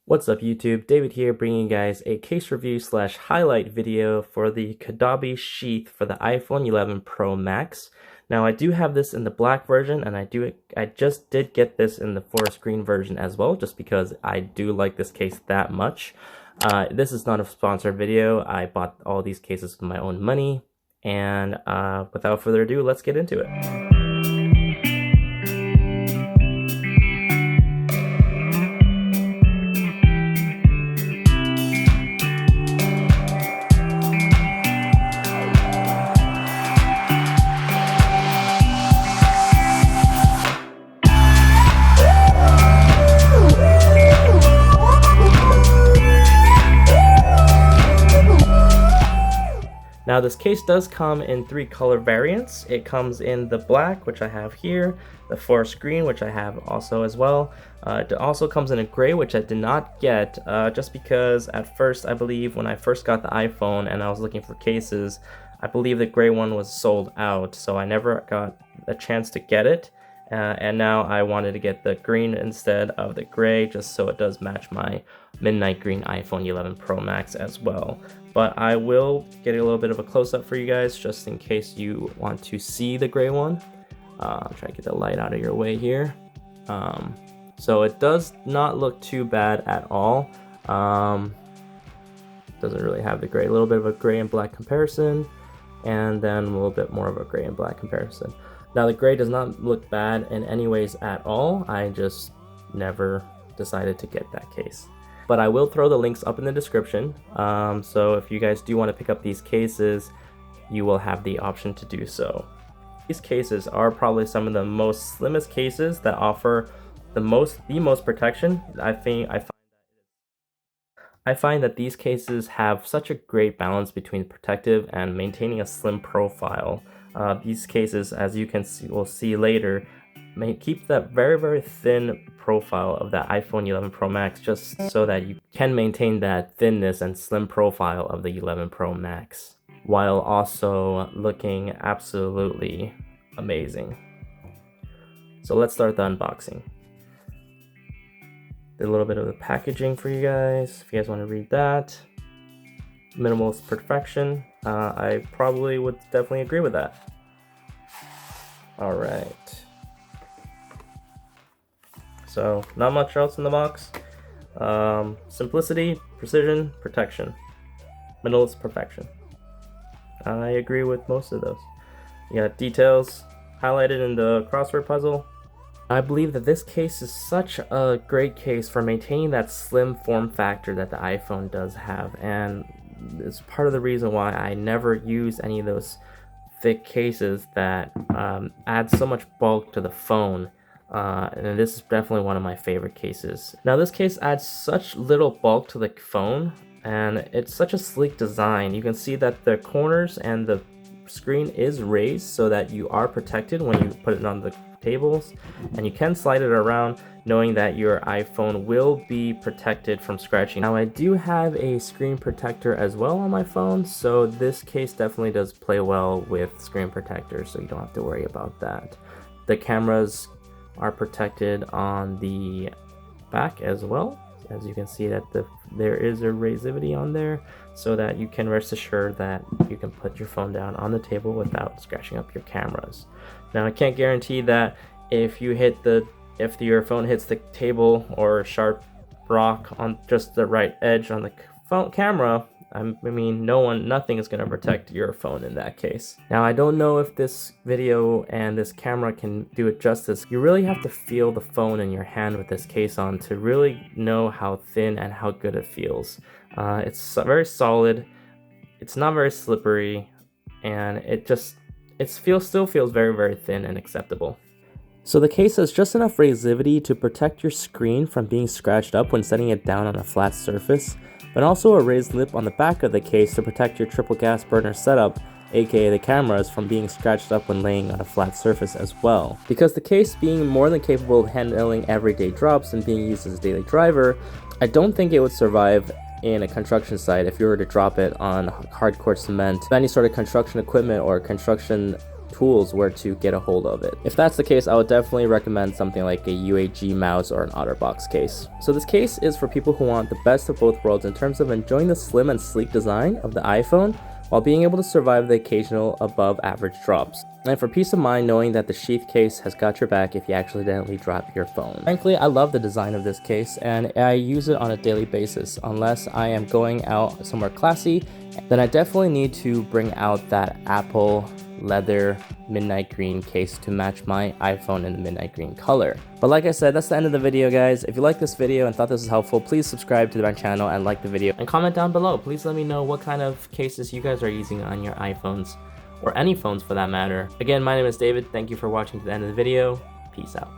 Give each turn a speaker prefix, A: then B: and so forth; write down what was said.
A: What's up YouTube, David here bringing you guys a case review slash highlight video for the Caudabe Sheath for the iPhone 11 Pro Max. Now I do have this in the black version and I just did get this in the forest green version as well, just because I do like this case that much. This is not a sponsored video. I bought all these cases with my own money, and without further ado, let's get into it. Now this case does come in 3 color variants. It comes in the black, which I have here, the forest green, which I have also as well. It also comes in a gray, which I did not get, just because at first, I believe when I first got the iPhone and I was looking for cases, I believe the gray one was sold out, so I never got a chance to get it. And now I wanted to get the green instead of the gray, just so it does match my midnight green iPhone 11 Pro Max as well. But I will get a little bit of a close-up for you guys, just in case you want to see the gray one. I'll try to get the light out of your way here. So it does not look too bad at all. Doesn't really have the gray, a little bit of a gray and black comparison, and then a little bit more of a gray and black comparison. Now the gray does not look bad in any ways at all. I just never decided to get that case. But I will throw the links up in the description. So if you guys do want to pick up these cases, you will have the option to do so. These cases are probably some of the most slimmest cases that offer the most protection. I find that these cases have such a great balance between protective and maintaining a slim profile. These cases, as you can see, we'll see later, may keep that very thin profile of that iPhone 11 Pro Max, just so that you can maintain that thinness and slim profile of the 11 Pro Max while also looking absolutely amazing. So let's start the unboxing. Did a little bit of the packaging for you guys if you guys want to read that. Minimalist perfection. I probably would definitely agree with that. All right. So not much else in the box. Simplicity, precision, protection. Minimalist perfection. I agree with most of those. You got details highlighted in the crossword puzzle. I believe that this case is such a great case for maintaining that slim form factor that the iPhone does have, and it's part of the reason why I never use any of those thick cases that add so much bulk to the phone. And this is definitely one of my favorite cases. Now this case adds such little bulk to the phone, and it's such a sleek design. You can see that the corners and the screen is raised so that you are protected when you put it on the tables, and you can slide it around knowing that your iPhone will be protected from scratching. Now I do have a screen protector as well on my phone, so this case definitely does play well with screen protectors, so you don't have to worry about that. The cameras are protected on the back as well. As you can see that there is a razivity on there, so that you can rest assured that you can put your phone down on the table without scratching up your cameras. Now I can't guarantee that if your phone hits the table or a sharp rock on just the right edge on the phone camera, nothing is going to protect your phone in that case. Now I don't know if this video and this camera can do it justice. You really have to feel the phone in your hand with this case on to really know how thin and how good it feels. It's very solid, it's not very slippery, and it still feels very thin and acceptable. So the case has just enough razivity to protect your screen from being scratched up when setting it down on a flat surface, but also a raised lip on the back of the case to protect your triple gas burner setup, aka the cameras, from being scratched up when laying on a flat surface as well. Because the case being more than capable of handling everyday drops and being used as a daily driver, I don't think it would survive in a construction site if you were to drop it on hardcore cement, any sort of construction equipment or construction tools where to get a hold of it. If that's the case, I would definitely recommend something like a UAG mouse or an OtterBox case. So this case is for people who want the best of both worlds in terms of enjoying the slim and sleek design of the iPhone while being able to survive the occasional above average drops. And for peace of mind knowing that the Sheath case has got your back if you accidentally drop your phone. Frankly, I love the design of this case and I use it on a daily basis. Unless I am going out somewhere classy, then I definitely need to bring out that Apple leather midnight green case to match my iPhone in the midnight green color. But like I said, that's the end of the video, guys. If you liked this video and thought this was helpful, please subscribe to my channel and like the video and comment down below. Please let me know what kind of cases you guys are using on your iPhones or any phones for that matter. Again, my name is David. Thank you for watching to the end of the video. Peace out.